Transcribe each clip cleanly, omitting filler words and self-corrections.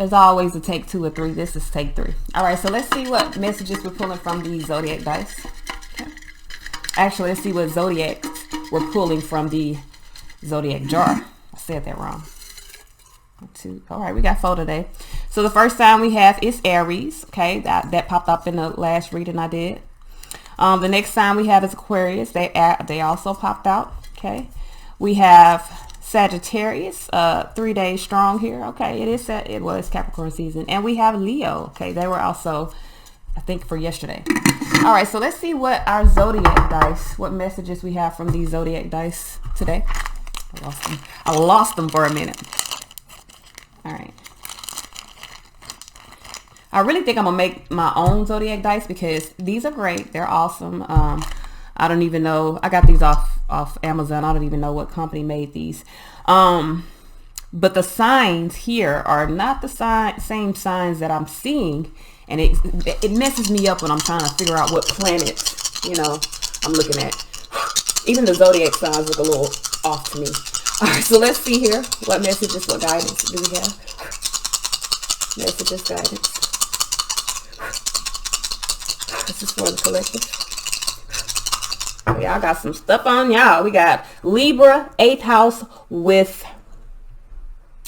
There's always a take 2 or 3. This is take 3. All right, so let's see what messages we're pulling from the zodiac dice. Okay. Actually, let's see what zodiacs we're pulling from the zodiac jar. I said that wrong. 2. All right, we got 4 today. So the first sign we have is Aries. Okay, that popped up in the last reading I did. The next sign we have is Aquarius. They also popped out. Okay, we have Sagittarius, 3 days strong here. Okay, it was Capricorn season. And we have Leo. Okay, they were also, I think, for yesterday. All right, so let's see what our zodiac dice, what messages we have from these zodiac dice today. I lost them for a minute. All right. I really think I'm gonna make my own zodiac dice because these are great. They're awesome. I don't even know. I got these off Amazon. I don't even know what company made these. But the signs here are not the same signs that I'm seeing, and it messes me up when I'm trying to figure out what planets, I'm looking at. Even the zodiac signs look a little off to me. All right, so let's see here. What messages, what guidance do we have? Messages, guidance. This is for the collective. Y'all got some stuff on y'all. We got Libra, 8th house with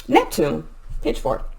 Neptune, pitchfork.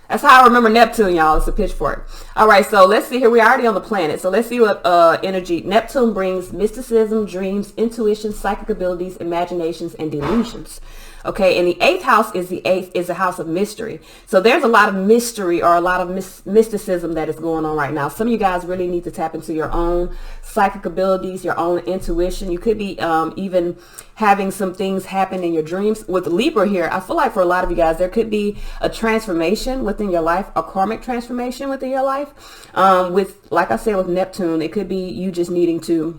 That's how I remember Neptune, y'all. It's a pitchfork. All right, so let's see here. We're already on the planet. So let's see what energy. Neptune brings mysticism, dreams, intuition, psychic abilities, imaginations, and delusions. Okay, and the 8th house is a house of mystery. So there's a lot of mystery or a lot of mysticism that is going on right now. Some of you guys really need to tap into your own psychic abilities, your own intuition. You could be even having some things happen in your dreams. With Libra here, I feel like for a lot of you guys, there could be a transformation within your life, a karmic transformation within your life. Like I said, with Neptune, it could be you just needing to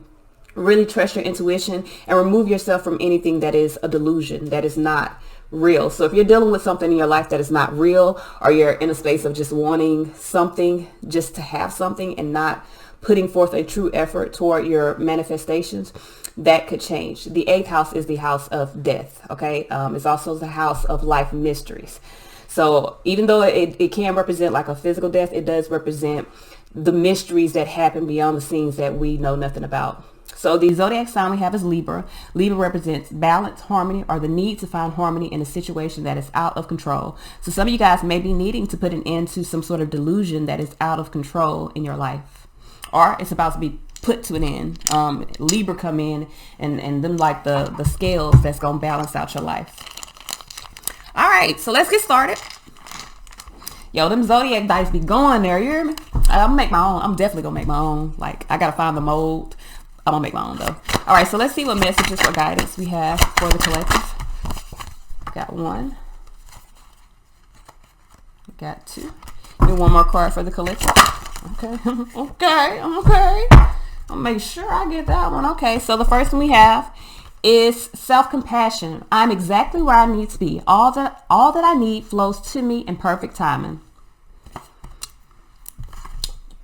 really trust your intuition and remove yourself from anything that is a delusion, that is not real. So if you're dealing with something in your life that is not real, or you're in a space of just wanting something just to have something and not putting forth a true effort toward your manifestations, that could change. The 8th house is the house of death. Okay. It's also the house of life mysteries. So even though it can represent like a physical death, it does represent the mysteries that happen beyond the scenes that we know nothing about. So the zodiac sign we have is Libra. Libra represents balance, harmony, or the need to find harmony in a situation that is out of control. So some of you guys may be needing to put an end to some sort of delusion that is out of control in your life, or it's about to be put to an end. Libra come in and them like the scales that's going to balance out your life. All right, so let's get started. Yo, them zodiac dice be going there, you hear me? I'm gonna make my own. I'm definitely gonna make my own. Like, I gotta find the mold. I'm gonna make my own though. All right, so let's see what messages or guidance we have for the collective. Got 1. Got 2. And 1 more card for the collective. Okay. Okay. I'll make sure I get that one. Okay, so the first one we have is self-compassion. I'm exactly where I need to be. All that I need flows to me in perfect timing.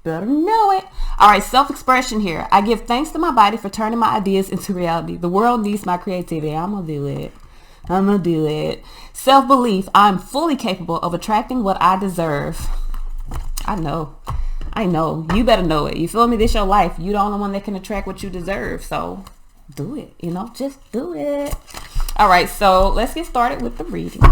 Better know it. All right, self-expression here. I give thanks to my body for turning my ideas into reality. The world needs my creativity. I'm gonna do it. Self-belief. I'm fully capable of attracting what I deserve. I know. You better know it. You feel me? This your life. You the only one that can attract what you deserve. So do it. Just do it. All right, so let's get started with the reading.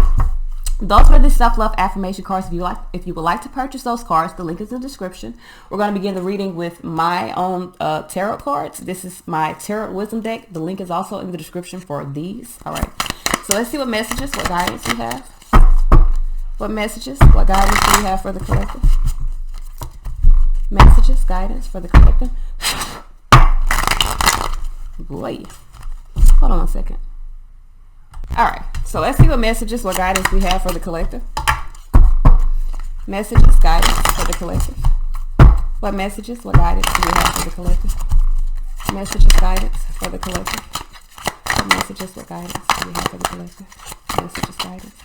Those are the self-love affirmation cards. If you would like to purchase those cards, the link is in the description. We're going to begin the reading with my own tarot cards. This is my tarot wisdom deck. The link is also in the description for these. All right. So let's see what messages, what guidance we have. What messages, what guidance do we have for the collective? Messages, guidance for the collective. Boy. Hold on 1 second. All right, so let's see what messages, what guidance we have for the collective. Messages, guidance for the collective. What messages, what guidance do we have for the collective? Messages, guidance for the collective. What messages, what guidance do we have for the collective? Messages, guidance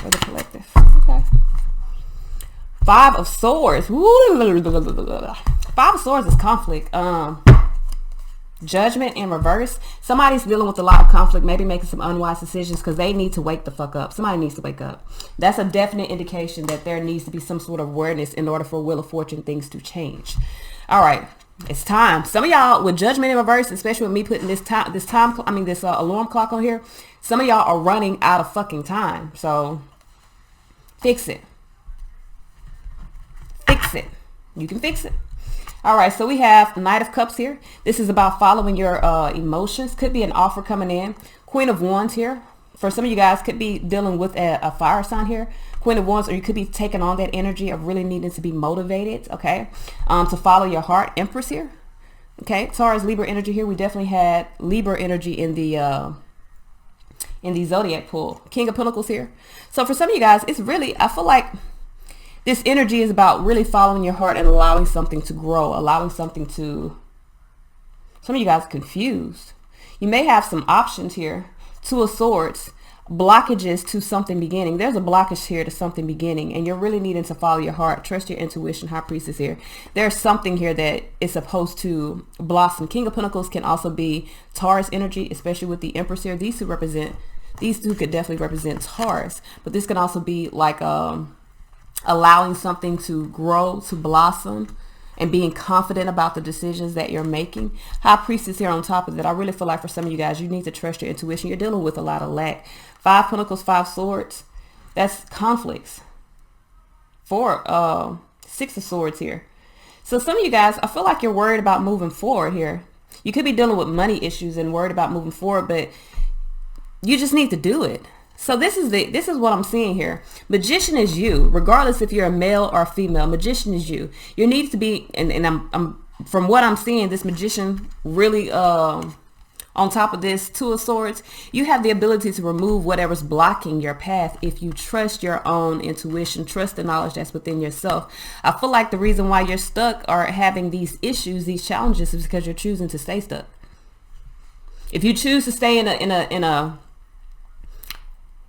for the collective. Okay. 5 of Swords. 5 of Swords is conflict. Judgment in reverse. Somebody's dealing with a lot of conflict, maybe making some unwise decisions because they need to wake the fuck up. Somebody needs to wake up. That's a definite indication that there needs to be some sort of awareness in order for Wheel of Fortune things to change. All right, it's time. Some of y'all with judgment in reverse, especially with me putting this alarm clock on here, some of y'all are running out of fucking time. So fix it. Fix it. You can fix it. All right, so we have Knight of Cups here. This is about following your emotions. Could be an offer coming in. Queen of Wands here. For some of you guys, could be dealing with a fire sign here. Queen of Wands, or you could be taking on that energy of really needing to be motivated, okay, to follow your heart. Empress here. Okay, Taurus, Libra energy here. We definitely had Libra energy in the zodiac pool. King of Pentacles here. So for some of you guys, it's really, I feel like this energy is about really following your heart and allowing something to grow, some of you guys are confused. You may have some options here. Two of Swords, blockages to something beginning. There's a blockage here to something beginning, and you're really needing to follow your heart. Trust your intuition. High Priestess here. There's something here that is supposed to blossom. King of Pentacles can also be Taurus energy, especially with the Empress here. These two could definitely represent Taurus, but this can also be like allowing something to grow, to blossom, and being confident about the decisions that you're making. High Priestess here on top of that. I really feel like for some of you guys, you need to trust your intuition. You're dealing with a lot of lack. 5 Pentacles, 5 Swords. That's conflicts. 6 of Swords here. So some of you guys, I feel like you're worried about moving forward here. You could be dealing with money issues and worried about moving forward, but you just need to do it. So this is what I'm seeing here. Magician is you, regardless if you're a male or a female. Magician is you. You need to be, and I'm from what I'm seeing, this magician really on top of this 2 of Swords. You have the ability to remove whatever's blocking your path if you trust your own intuition, trust the knowledge that's within yourself. I feel like the reason why you're stuck or having these issues, these challenges, is because you're choosing to stay stuck. If you choose to stay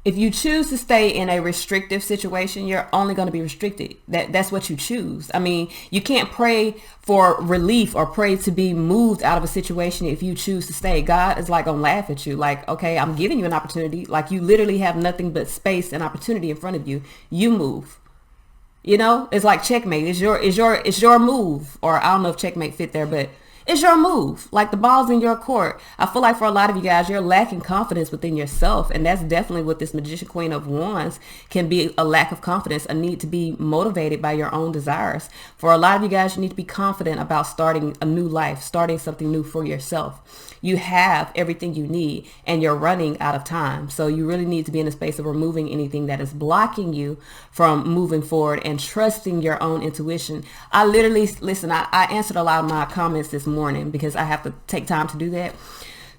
if you choose to stay in a restrictive situation, you're only going to be restricted. That's what you choose. I mean, you can't pray for relief or pray to be moved out of a situation if you choose to stay. God is like going to laugh at you. Like, okay, I'm giving you an opportunity. Like, you literally have nothing but space and opportunity in front of you. You move. You know, it's like checkmate. It's your move. Or I don't know if checkmate fit there, but it's your move. Like, the ball's in your court. I feel like for a lot of you guys, you're lacking confidence within yourself. And that's definitely what this Magician Queen of Wands can be, a lack of confidence, a need to be motivated by your own desires. For a lot of you guys, you need to be confident about starting a new life, starting something new for yourself. You have everything you need and you're running out of time. So you really need to be in a space of removing anything that is blocking you from moving forward and trusting your own intuition. I literally, listen, I answered a lot of my comments this morning because I have to take time to do that.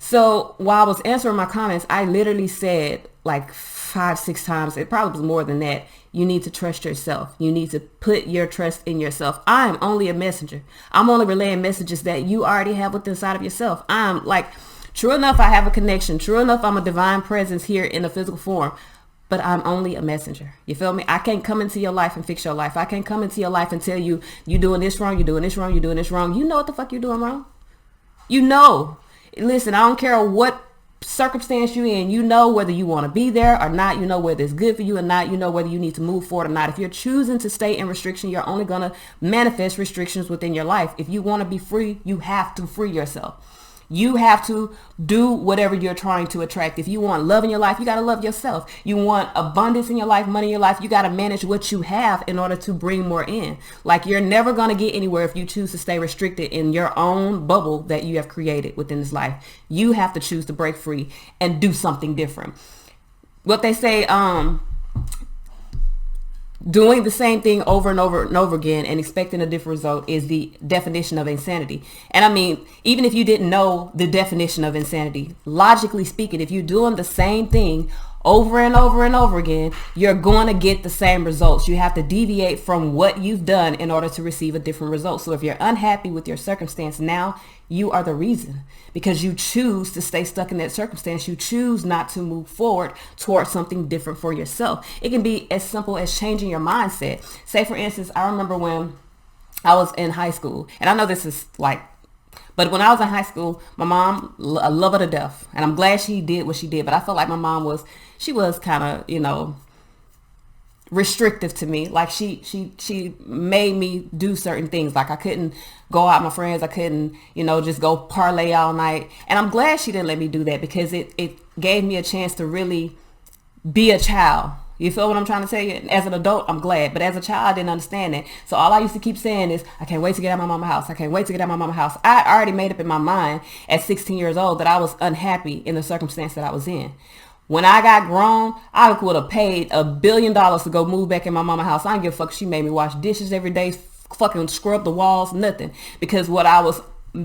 So while I was answering my comments, I literally said like 5-6 times, it probably was more than that, you need to trust yourself. You need to put your trust in yourself. I am only a messenger. I'm only relaying messages that you already have within inside of yourself. I'm like, true enough, I have a connection. True enough, I'm a divine presence here in a physical form, but I'm only a messenger. You feel me? I can't come into your life and fix your life. I can't come into your life and tell you, you're doing this wrong, you're doing this wrong, you're doing this wrong. You know what the fuck you're doing wrong. You know. Listen, I don't care what circumstance you're in. You know whether you want to be there or not. You know whether it's good for you or not. You know whether you need to move forward or not. If you're choosing to stay in restriction, you're only going to manifest restrictions within your life. If you want to be free, you have to free yourself. You have to do whatever you're trying to attract. If you want love in your life, you got to love yourself. You want abundance in your life, money in your life, you got to manage what you have in order to bring more in. Like, you're never going to get anywhere if you choose to stay restricted in your own bubble that you have created within this life. You have to choose to break free and do something different. What they say, doing the same thing over and over and over again and expecting a different result is the definition of insanity. And I mean, even if you didn't know the definition of insanity, logically speaking, if you're doing the same thing over and over and over again, you're going to get the same results. You have to deviate from what you've done in order to receive a different result. So if you're unhappy with your circumstance now, you are the reason, because you choose to stay stuck in that circumstance. You choose not to move forward towards something different for yourself. It can be as simple as changing your mindset. Say, for instance, I remember when I was in high school, and I know this is like But when I was in high school, my mom, I love her to death. And I'm glad she did what she did. But I felt like my mom was, she was kind of, you know, restrictive to me. Like she made me do certain things. Like I couldn't go out with my friends. I couldn't, you know, just go parlay all night. And I'm glad she didn't let me do that, because it gave me a chance to really be a child. You feel what I'm trying to tell you? As an adult, I'm glad. But as a child, I didn't understand that. So all I used to keep saying is, I can't wait to get out of my mama's house. I can't wait to get out of my mama's house. I already made up in my mind at 16 years old that I was unhappy in the circumstance that I was in. When I got grown, I would have paid $1 billion to go move back in my mama's house. I don't give a fuck if she made me wash dishes every day, fucking scrub the walls, nothing. Because what I was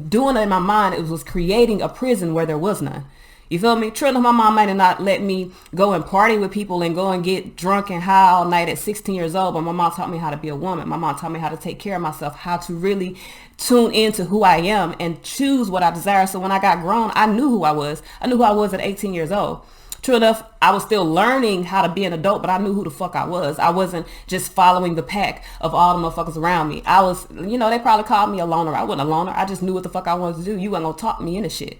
doing in my mind, it was creating a prison where there was none. You feel me? True enough, my mom might have not let me go and party with people and go and get drunk and high all night at 16 years old, but my mom taught me how to be a woman. My mom taught me how to take care of myself, how to really tune into who I am and choose what I desire. So when I got grown, I knew who I was. I knew who I was at 18 years old. True enough, I was still learning how to be an adult, but I knew who the fuck I was. I wasn't just following the pack of all the motherfuckers around me. I was, you know, they probably called me a loner. I wasn't a loner. I just knew what the fuck I wanted to do. You weren't gonna talk me into shit.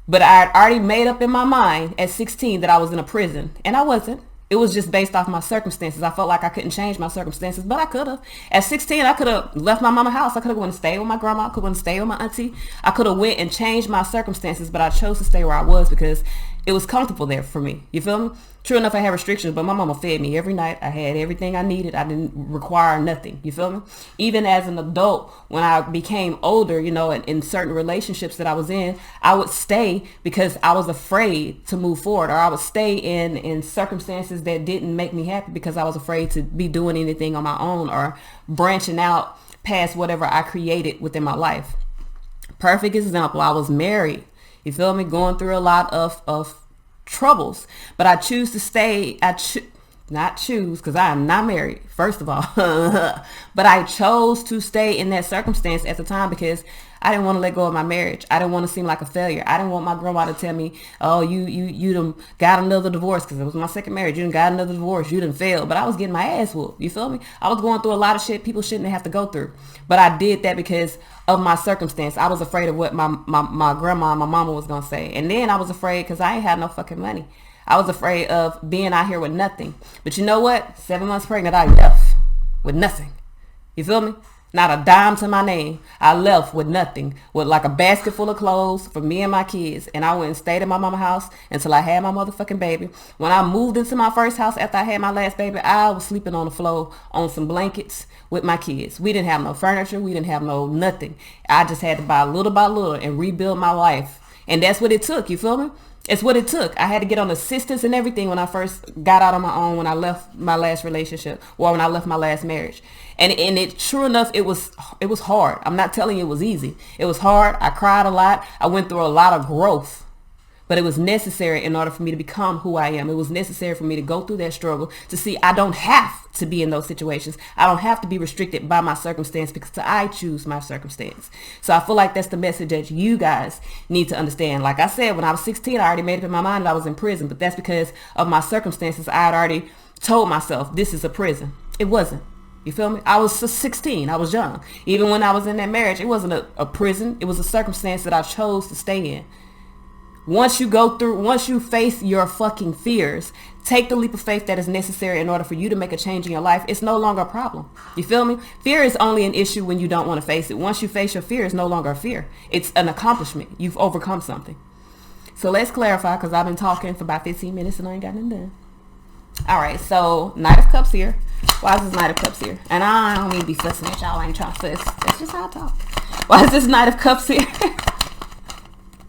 But I had already made up in my mind at 16 that I was in a prison. And I wasn't. It was just based off my circumstances. I felt like I couldn't change my circumstances, but I could have. At 16, I could have left my mama's house. I could have went and stayed with my grandma. I could have went and stayed with my auntie. I could have went and changed my circumstances, but I chose to stay where I was because it was comfortable there for me. You feel me? True enough, I had restrictions, but my mama fed me every night. I had everything I needed. I didn't require nothing. You feel me? Even as an adult, when I became older, you know, in certain relationships that I was in, I would stay because I was afraid to move forward, or I would stay in circumstances that didn't make me happy because I was afraid to be doing anything on my own or branching out past whatever I created within my life. Perfect example, I was married. You feel me? Going through a lot of troubles, but I choose to stay. Not choose, because I am not married, first of all. But I chose to stay in that circumstance at the time because I didn't want to let go of my marriage. I didn't want to seem like a failure. I didn't want my grandma to tell me, oh, you done got another divorce, because it was my second marriage. You done got another divorce. You done failed. But I was getting my ass whooped. You feel me? I was going through a lot of shit people shouldn't have to go through. But I did that because of my circumstance. I was afraid of what my grandma and my mama was going to say. And then I was afraid because I ain't had no fucking money. I was afraid of being out here with nothing. But you know what? 7 months pregnant, I left with nothing. You feel me? Not a dime to my name. I left with nothing, with like a basket full of clothes for me and my kids. And I went and stayed at my mama's house until I had my motherfucking baby. When I moved into my first house after I had my last baby, I was sleeping on the floor on some blankets with my kids. We didn't have no furniture. We didn't have no nothing. I just had to buy little by little and rebuild my life. And that's what it took. You feel me? It's what it took. I had to get on assistance and everything when I first got out on my own, when I left my last relationship, or when I left my last marriage. And it, true enough, it was hard. I'm not telling you it was easy. It was hard. I cried a lot. I went through a lot of growth. But it was necessary in order for me to become who I am. It was necessary for me to go through that struggle to see I don't have to be in those situations. I don't have to be restricted by my circumstance because I choose my circumstance. So I feel like that's the message that you guys need to understand. Like I said, when I was 16, I already made up in my mind that I was in prison. But that's because of my circumstances. I had already told myself this is a prison. It wasn't. You feel me? I was 16. I was young. Even when I was in that marriage, it wasn't a prison. It was a circumstance that I chose to stay in. Once you face your fucking fears, take the leap of faith that is necessary in order for you to make a change in your life. It's no longer a problem. You feel me? Fear is only an issue when you don't want to face it. Once you face your fear, it's no longer a fear. It's an accomplishment. You've overcome something. So let's clarify, because I've been talking for about 15 minutes and I ain't got nothing done. All right, so Knight of Cups here. Why is this Knight of Cups here? And I don't mean to be fussing at y'all. I ain't trying to fuss. That's just how I talk. Why is this Knight of Cups here?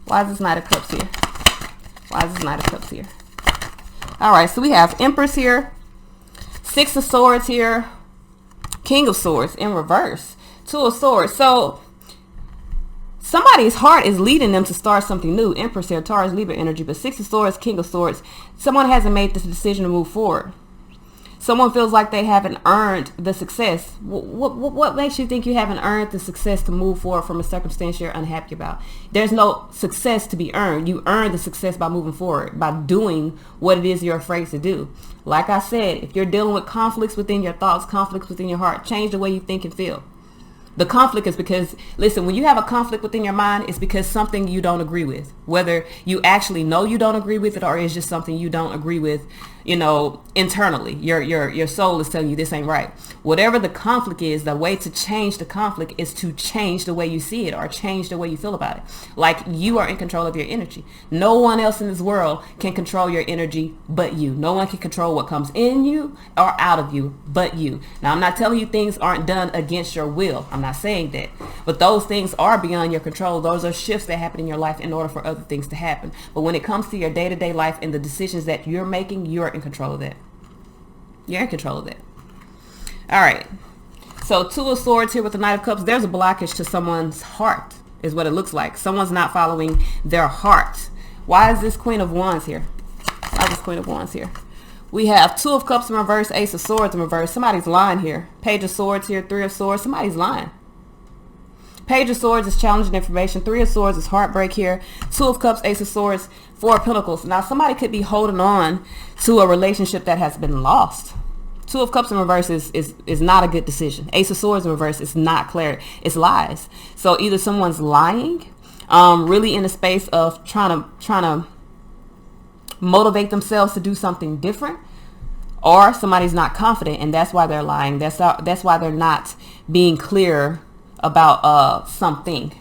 Why is this Knight of Cups here? Why is this Knight of Cups here? All right, so we have Empress here, Six of Swords here, King of Swords in reverse, Two of Swords. So somebody's heart is leading them to start something new. Empress here, Taurus, Libra energy, but Six of Swords, King of Swords. Someone hasn't made this decision to move forward. Someone feels like they haven't earned the success. What makes you think you haven't earned the success to move forward from a circumstance you're unhappy about? There's no success to be earned. You earn the success by moving forward, by doing what it is you're afraid to do. Like I said, if you're dealing with conflicts within your thoughts, conflicts within your heart, change the way you think and feel. The conflict is because, listen, when you have a conflict within your mind, it's because something you don't agree with. Whether you actually know you don't agree with it or it's just something you don't agree with, you know, internally. Your soul is telling you this ain't right. Whatever the conflict is, the way to change the conflict is to change the way you see it or change the way you feel about it. Like, you are in control of your energy. No one else in this world can control your energy but you. No one can control what comes in you or out of you but you. Now, I'm not telling you things aren't done against your will. I'm not saying that. But those things are beyond your control. Those are shifts that happen in your life in order for other things to happen. But when it comes to your day-to-day life and the decisions that you're making, you're in control of that. You're in control of that. All right. So 2 of Swords here with the Knight of Cups. There's a blockage to someone's heart is what it looks like. Someone's not following their heart. Why is this Queen of Wands here? Why is this Queen of Wands here? We have 2 of Cups in reverse, Ace of Swords in reverse. Somebody's lying here. Page of Swords here, 3 of Swords. Somebody's lying. Page of Swords is challenging information. 3 of Swords is heartbreak here. 2 of Cups, Ace of Swords, 4 of Pentacles. Now, somebody could be holding on to a relationship that has been lost. 2 of Cups in reverse is not a good decision. Ace of Swords in reverse is not clear. It's lies. So either someone's lying, really in a space of trying to motivate themselves to do something different, or somebody's not confident and that's why they're lying. That's why they're not being clear about something.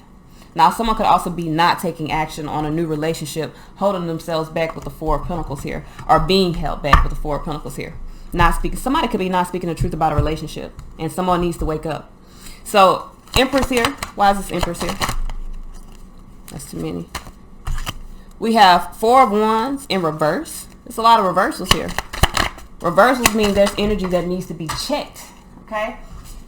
Now, someone could also be not taking action on a new relationship, holding themselves back with the 4 of Pentacles here, or being held back with the 4 of Pentacles here. Not speaking. Somebody could be not speaking the truth about a relationship, and someone needs to wake up. So, Empress here. Why is this Empress here? That's too many. We have 4 of Wands in reverse. There's a lot of reversals here. Reversals mean there's energy that needs to be checked. Okay?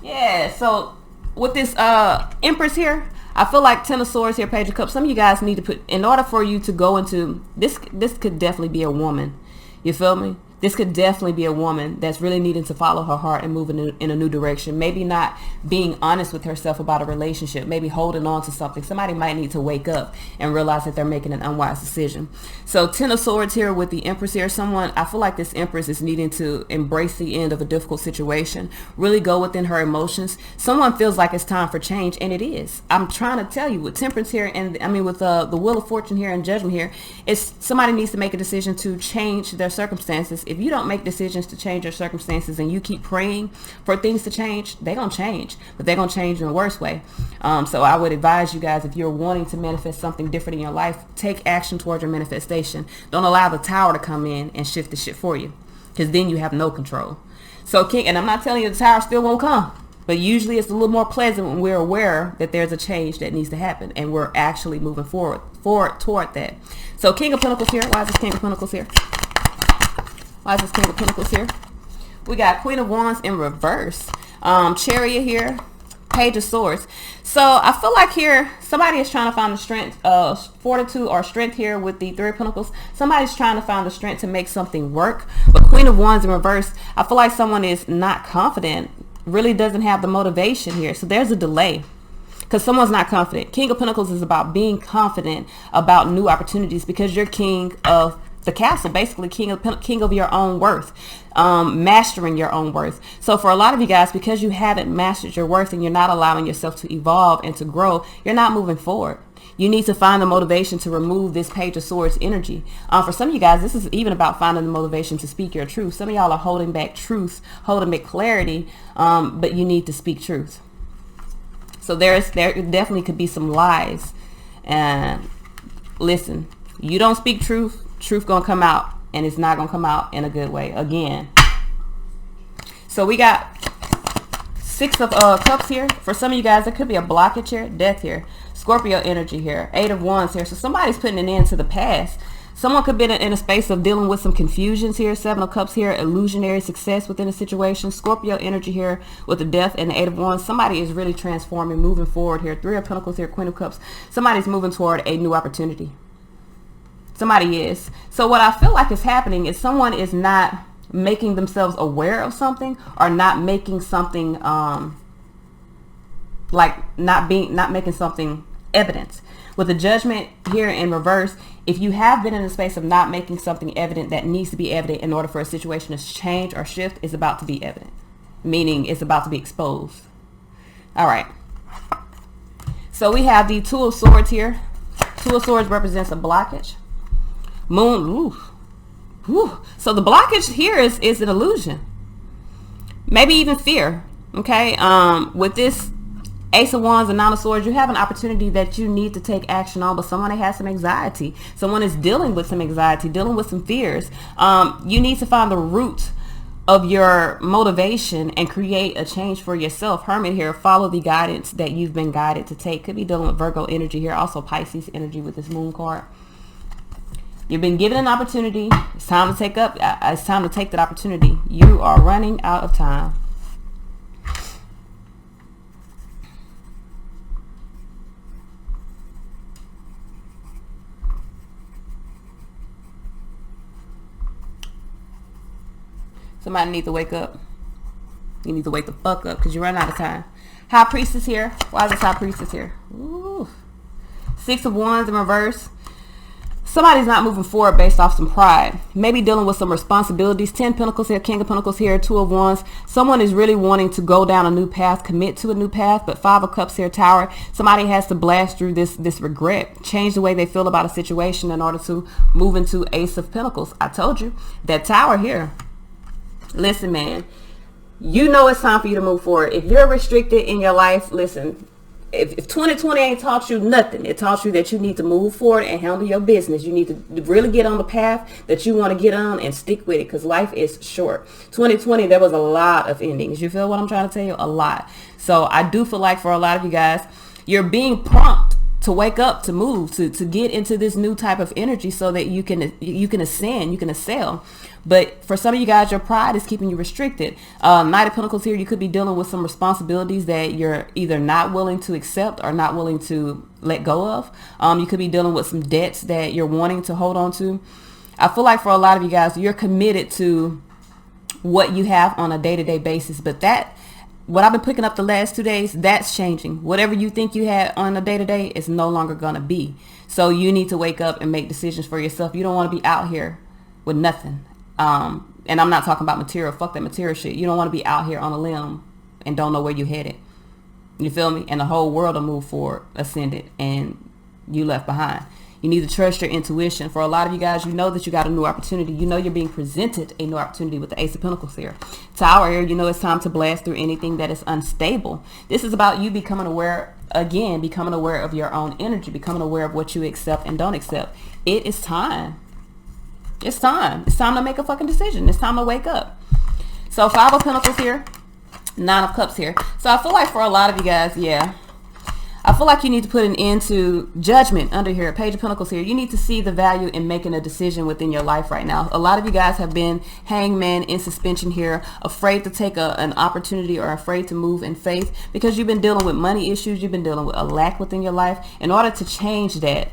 Yeah, so with this Empress here, I feel like 10 of Swords here, Page of Cups. Some of you guys need to put, in order for you to go into, this could definitely be a woman. You feel me? This could definitely be a woman that's really needing to follow her heart and move in a new direction. Maybe not being honest with herself about a relationship. Maybe holding on to something. Somebody might need to wake up and realize that they're making an unwise decision. So 10 of Swords here with the Empress here. Someone, I feel like this Empress is needing to embrace the end of a difficult situation. Really go within her emotions. Someone feels like it's time for change, and it is. I'm trying to tell you with Temperance here, and I mean with the Wheel of Fortune here and Judgment here, it's somebody needs to make a decision to change their circumstances. If you don't make decisions to change your circumstances and you keep praying for things to change, they're going to change, but they're going to change in a worse way. So I would advise you guys, if you're wanting to manifest something different in your life, take action towards your manifestation. Don't allow the Tower to come in and shift the shit for you, because then you have no control. So King, and I'm not telling you the Tower still won't come, but usually it's a little more pleasant when we're aware that there's a change that needs to happen and we're actually moving forward toward that. So King of Pentacles here. Why is this King of Pentacles here? Why is this King of Pentacles here? We got Queen of Wands in reverse. Chariot here. Page of Swords. So I feel like here somebody is trying to find the strength, fortitude or strength here with the 3 of Pentacles. Somebody's trying to find the strength to make something work. But Queen of Wands in reverse, I feel like someone is not confident, really doesn't have the motivation here. So there's a delay because someone's not confident. King of Pentacles is about being confident about new opportunities, because you're king of the castle, basically king of your own worth, mastering your own worth. So for a lot of you guys, because you haven't mastered your worth and you're not allowing yourself to evolve and to grow, you're not moving forward. You need to find the motivation to remove this Page of Swords energy. For some of you guys, this is even about finding the motivation to speak your truth. Some of y'all are holding back truth, holding back clarity, but you need to speak truth. So there definitely could be some lies. And listen, you don't speak truth, truth gonna come out, and it's not gonna come out in a good way again. So we got 6 of Cups here. For some of you guys, there could be a blockage here, death here, Scorpio energy here, 8 of Wands here. So somebody's putting an end to the past. Someone could be in a space of dealing with some confusions here. 7 of Cups here, illusionary success within a situation. Scorpio energy here with the death and the 8 of Wands. Somebody is really transforming, moving forward here. 3 of Pentacles here, Queen of Cups. Somebody's moving toward a new opportunity. Somebody is. So what I feel like is happening is someone is not making themselves aware of something, or not making something not making something evident. With the Judgment here in reverse, if you have been in a space of not making something evident that needs to be evident in order for a situation to change or shift, is about to be evident, meaning it's about to be exposed. All right. So we have the Two of Swords here. Two of Swords represents a blockage. Moon, ooh, ooh. So the blockage here is an illusion. Maybe even fear. Okay. With this Ace of Wands and Nine of Swords, you have an opportunity that you need to take action on, but someone that has some anxiety. Someone is dealing with some anxiety, dealing with some fears. You need to find the root of your motivation and create a change for yourself. Hermit here, follow the guidance that you've been guided to take. Could be dealing with Virgo energy here, also Pisces energy with this Moon card. You've been given an opportunity. It's time to take that opportunity. You are running out of time. Somebody needs to wake up. You need to wake the fuck up because you run out of time. High Priestess here. Why is this High Priestess here? Ooh. Six of Wands in reverse. Somebody's not moving forward based off some pride. Maybe dealing with some responsibilities. 10 Pentacles here. King of Pentacles here. Two of Wands. Someone is really wanting to go down a new path. Commit to a new path. But Five of Cups here. Tower. Somebody has to blast through this regret. Change the way they feel about a situation in order to move into Ace of Pentacles. I told you. That Tower here. Listen, man, you know it's time for you to move forward. If you're restricted in your life, listen, if 2020 ain't taught you nothing, it taught you that you need to move forward and handle your business. You need to really get on the path that you want to get on and stick with it because life is short. 2020, there was a lot of endings. You feel what I'm trying to tell you? A lot. So I do feel like for a lot of you guys, you're being prompt to wake up, to move, to get into this new type of energy so that you can ascend, you can excel. But for some of you guys, your pride is keeping you restricted. Knight of Pentacles here, you could be dealing with some responsibilities that you're either not willing to accept or not willing to let go of. You could be dealing with some debts that you're wanting to hold on to. I feel like for a lot of you guys, you're committed to what you have on a day-to-day basis, but what I've been picking up the last 2 days, that's changing. Whatever you think you had on a day-to-day is no longer going to be. So you need to wake up and make decisions for yourself. You don't want to be out here with nothing. And I'm not talking about material. Fuck that material shit. You don't want to be out here on a limb and don't know where you're headed. You feel me? And the whole world will move forward, ascended, and you left behind. You need to trust your intuition. For a lot of you guys, you know that you got a new opportunity. You know you're being presented a new opportunity with the Ace of Pentacles here. Tower here, you know it's time to blast through anything that is unstable. This is about you becoming aware, again, becoming aware of your own energy, becoming aware of what you accept and don't accept. It is time. It's time. It's time to make a fucking decision. It's time to wake up. So Five of Pentacles here, Nine of Cups here. So I feel like for a lot of you guys, yeah, I feel like you need to put an end to judgment under here. Page of Pentacles here. You need to see the value in making a decision within your life right now. A lot of you guys have been hangman in suspension here, afraid to take an opportunity or afraid to move in faith because you've been dealing with money issues. You've been dealing with a lack within your life. In order to change that,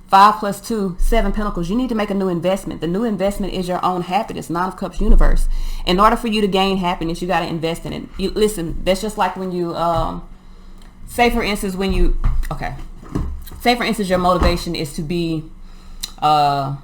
5 plus 2, 7 Pentacles, you need to make a new investment. The new investment is your own happiness. Nine of Cups universe. In order for you to gain happiness, you got to invest in it. Listen, that's just like when you... say for instance your motivation is to be an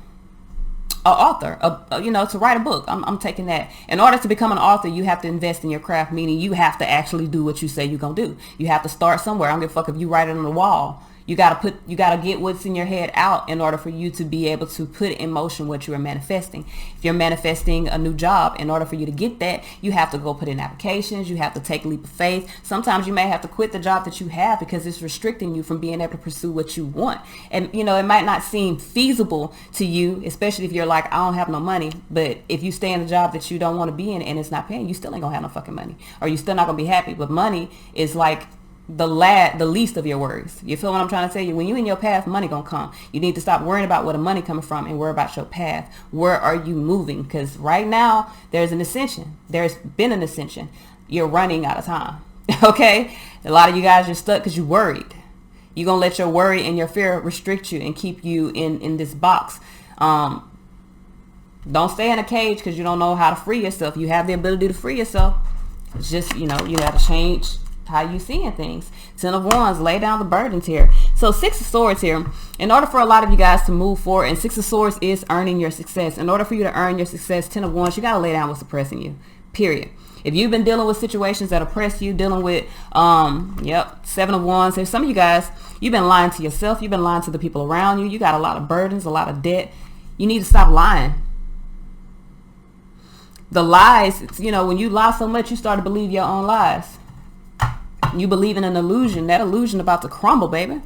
author, to write a book. I'm taking that. In order to become an author, you have to invest in your craft, meaning you have to actually do what you say you're gonna do. You have to start somewhere. I don't give a fuck if you write it on the wall. You gotta get what's in your head out in order for you to be able to put in motion what you are manifesting. If you're manifesting a new job, in order for you to get that, you have to go put in applications. You have to take a leap of faith. Sometimes you may have to quit the job that you have because it's restricting you from being able to pursue what you want. And it might not seem feasible to you, especially if you're like, I don't have no money. But if you stay in a job that you don't want to be in and it's not paying, you still ain't gonna have no fucking money, or you still not gonna be happy. But money is like the least of your worries. You feel what I'm trying to tell you? When you in your path, money gonna come. You need to stop worrying about where the money coming from and worry about your path. Where are you moving? Because right now there's an ascension. There's been an ascension. You're running out of time. Okay, a lot of you guys are stuck because you're worried. You're gonna let your worry and your fear restrict you and keep you in this box. Don't stay in a cage because you don't know how to free yourself. You have the ability to free yourself. It's just you have to change how you seeing things. 10 of Wands, lay down the burdens here. So 6 of Swords here. In order for a lot of you guys to move forward, and 6 of Swords is earning your success. In order for you to earn your success, 10 of Wands, you got to lay down what's suppressing you. period. If you've been dealing with situations that oppress you, dealing with, 7 of Wands, there's some of you guys, you've been lying to yourself. You've been lying to the people around you. You got a lot of burdens, a lot of debt. You need to stop lying. The lies, when you lie so much, you start to believe your own lies. You believe in an illusion. That illusion about to crumble, baby.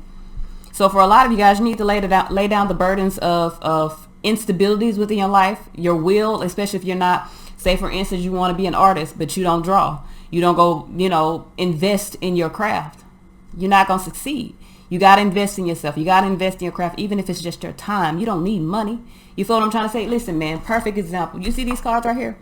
So for a lot of you guys, you need to lay down the burdens of instabilities within your life, your will, especially if you're not, say for instance, you want to be an artist, but you don't draw. You don't go, invest in your craft. You're not going to succeed. You got to invest in yourself. You got to invest in your craft, even if it's just your time. You don't need money. You feel what I'm trying to say? Listen, man, perfect example. You see these cards right here?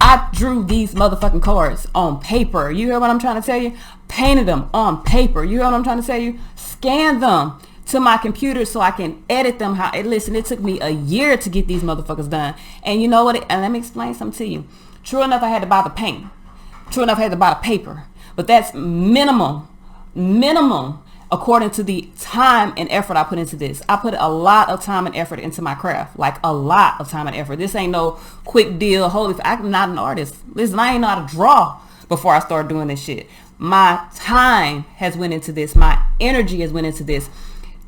I drew these motherfucking cards on paper. You hear what I'm trying to tell you? Painted them on paper. You hear what I'm trying to tell you? Scanned them to my computer so I can edit them. Listen, it took me a year to get these motherfuckers done. And you know what? And let me explain something to you. True enough, I had to buy the paint. True enough, I had to buy the paper. But that's minimum, according to the time and effort I put into this. I put a lot of time and effort into my craft. Like a lot of time and effort. This ain't no quick deal. I'm not an artist. Listen, I ain't know how to draw before I started doing this shit. My time has went into this. My energy has went into this.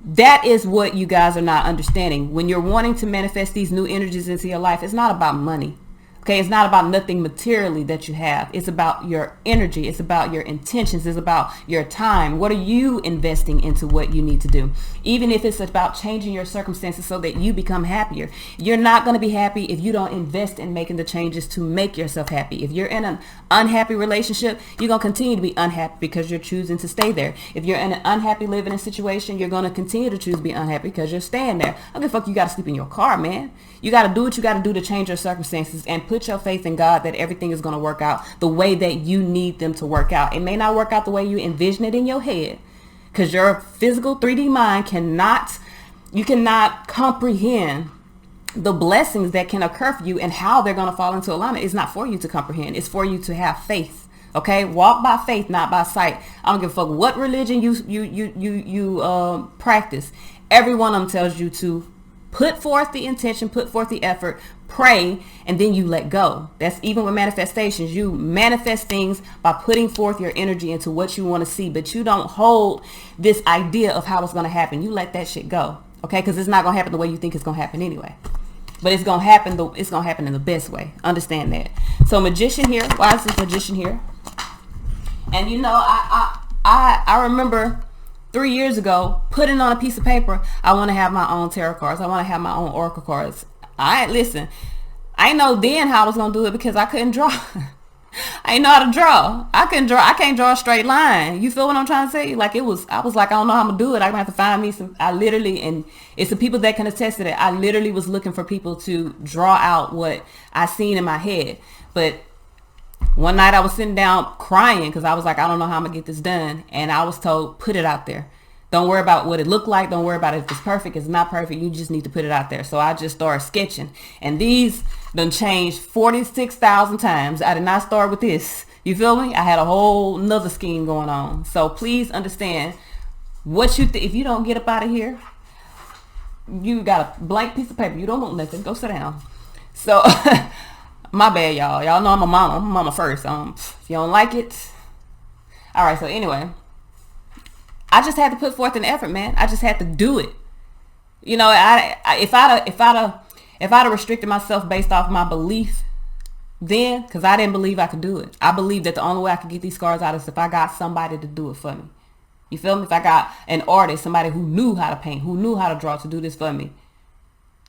That is what you guys are not understanding. When you're wanting to manifest these new energies into your life, it's not about money. Okay, it's not about nothing materially that you have. It's about your energy. It's about your intentions. It's about your time. What are you investing into what you need to do? Even if it's about changing your circumstances so that you become happier. You're not going to be happy if you don't invest in making the changes to make yourself happy. If you're in an unhappy relationship, you're going to continue to be unhappy because you're choosing to stay there. If you're in an unhappy living situation, you're going to continue to choose to be unhappy because you're staying there. I don't give a fuck, you got to sleep in your car, man. You got to do what you got to do to change your circumstances and put your faith in God that everything is going to work out the way that you need them to work out. It may not work out the way you envision it in your head because your physical 3D mind cannot comprehend the blessings that can occur for you and how they're going to fall into alignment. It's not for you to comprehend. It's for you to have faith. Okay, walk by faith, not by sight. I don't give a fuck what religion you practice. Every one of them tells you to put forth the intention, put forth the effort, pray, and then you let go. That's even with manifestations. You manifest things by putting forth your energy into what you want to see, but you don't hold this idea of how it's going to happen. You let that shit go, okay? Because it's not going to happen the way you think it's going to happen anyway. But it's going to happen. It's going to happen in the best way. Understand that. So Magician here. Why is this Magician here? And I remember 3 years ago, putting on a piece of paper, I want to have my own tarot cards. I want to have my own oracle cards. I know then how I was going to do it because I couldn't draw. I didn't know how to draw. I can't draw a straight line. You feel what I'm trying to say? Like I was like, I don't know how I'm going to do it. I'm going to have to find me and it's the people that can attest to that. I literally was looking for people to draw out what I seen in my head. But one night I was sitting down crying because I was like, I don't know how I'm going to get this done. And I was told, put it out there. Don't worry about what it looked like. Don't worry about if it's perfect. It's not perfect. You just need to put it out there. So I just started sketching. And these done changed 46,000 times. I did not start with this. You feel me? I had a whole nother scheme going on. So please understand what if you don't get up out of here, you got a blank piece of paper. You don't want nothing. Go sit down. So my bad, y'all. Y'all know I'm a mama. I'm a mama first. If you don't like it. All right. So anyway, I just had to put forth an effort, man. I just had to do it. You know, if I'd have restricted myself based off my belief then, because I didn't believe I could do it. I believed that the only way I could get these cards out is if I got somebody to do it for me. You feel me? If I got an artist, somebody who knew how to paint, who knew how to draw, to do this for me,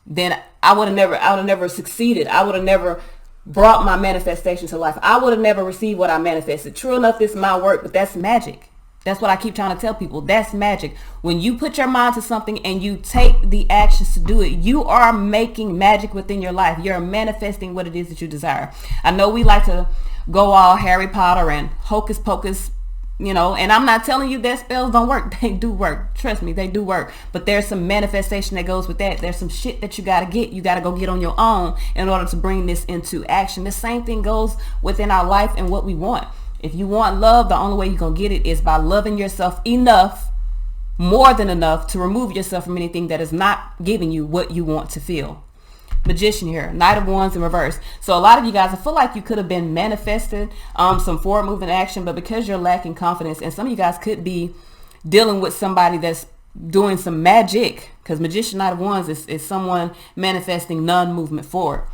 then I would have never succeeded. I would have never brought my manifestation to life. I would have never received what I manifested. True enough, this is my work, but that's magic. That's what I keep trying to tell people. That's magic. When you put your mind to something and you take the actions to do it, you are making magic within your life. You're manifesting what it is that you desire. I know we like to go all Harry Potter and hocus pocus, and I'm not telling you that spells don't work. They do work. Trust me, they do work. But there's some manifestation that goes with that. There's some shit that you got to get. You got to go get on your own in order to bring this into action. The same thing goes within our life and what we want. If you want love, the only way you're going to get it is by loving yourself enough, more than enough, to remove yourself from anything that is not giving you what you want to feel. Magician here, Knight of Wands in reverse. So a lot of you guys, I feel like you could have been manifested some forward moving action, but because you're lacking confidence, and some of you guys could be dealing with somebody that's doing some magic, because Magician, Knight of Wands is someone manifesting non-movement forward.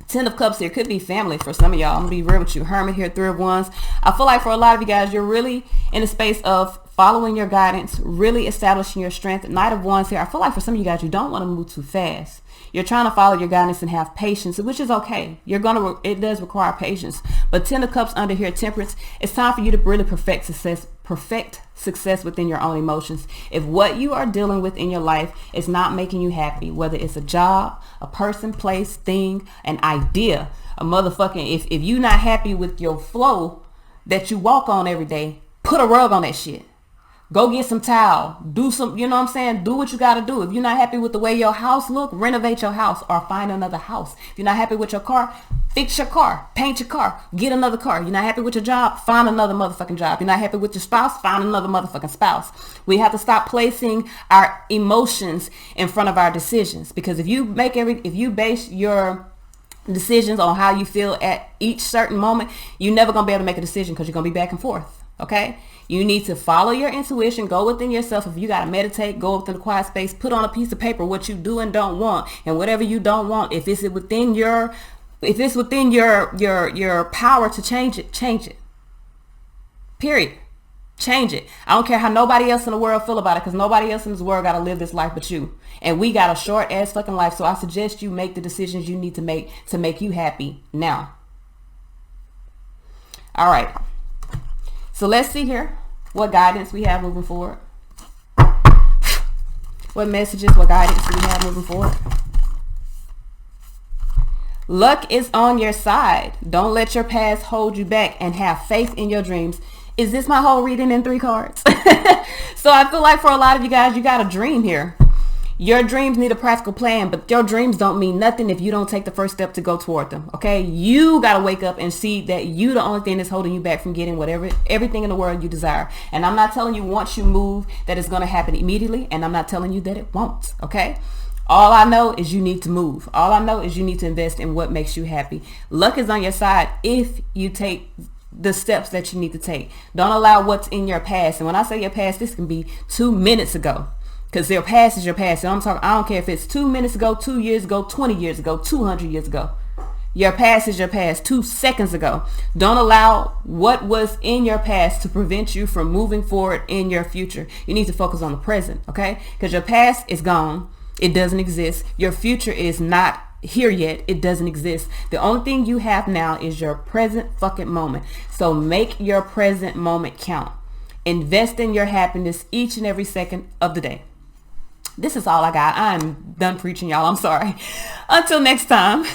Ten of Cups here could be family for some of y'all. I'm gonna be real with you. Hermit here, Three of Wands. I feel like for a lot of you guys, you're really in a space of following your guidance, really establishing your strength. Knight of Wands here. I feel like for some of you guys, you don't want to move too fast. You're trying to follow your guidance and have patience, which is okay. It does require patience. But Ten of Cups under here, Temperance. It's time for you to really perfect success within your own emotions. If what you are dealing with in your life is not making you happy, whether it's a job, a person, place, thing, an idea, a motherfucking, if you're not happy with your flow that you walk on every day, put a rug on that shit. Go get some towel. Do some, you know what I'm saying? Do what you got to do. If you're not happy with the way your house look, renovate your house or find another house. If you're not happy with your car, fix your car. Paint your car. Get another car. You're not happy with your job, find another motherfucking job. You're not happy with your spouse, find another motherfucking spouse. We have to stop placing our emotions in front of our decisions, because if you base your decisions on how you feel at each certain moment, you're never going to be able to make a decision, because you're going to be back and forth. Okay? You need to follow your intuition, go within yourself. If you got to meditate, go within the quiet space, put on a piece of paper what you do and don't want, and whatever you don't want, if it's within your power to change it. Period. Change it. I don't care how nobody else in the world feel about it, because nobody else in this world got to live this life but you. And we got a short ass fucking life. So I suggest you make the decisions you need to make you happy now. All right. So let's see here what guidance we have moving forward. What messages, what guidance do we have moving forward? Luck is on your side. Don't let your past hold you back, and have faith in your dreams. Is this my whole reading in 3 cards? So I feel like for a lot of you guys, you got a dream here. Your dreams need a practical plan, but your dreams don't mean nothing if you don't take the first step to go toward them. Okay, you got to wake up and see that you the only thing that's holding you back from getting everything in the world you desire. And I'm not telling you once you move that it's going to happen immediately, and I'm not telling you that it won't. Okay, all I know is you need to move. All I know is you need to invest in what makes you happy. Luck is on your side if you take the steps that you need to take. Don't allow what's in your past. And when I say your past, this can be 2 minutes ago. Because your past is your past. And I don't care if it's 2 minutes ago, 2 years ago, 20 years ago, 200 years ago. Your past is your past 2 seconds ago. Don't allow what was in your past to prevent you from moving forward in your future. You need to focus on the present, okay? Because your past is gone. It doesn't exist. Your future is not here yet. It doesn't exist. The only thing you have now is your present fucking moment. So make your present moment count. Invest in your happiness each and every second of the day. This is all I got. I'm done preaching, y'all. I'm sorry. Until next time.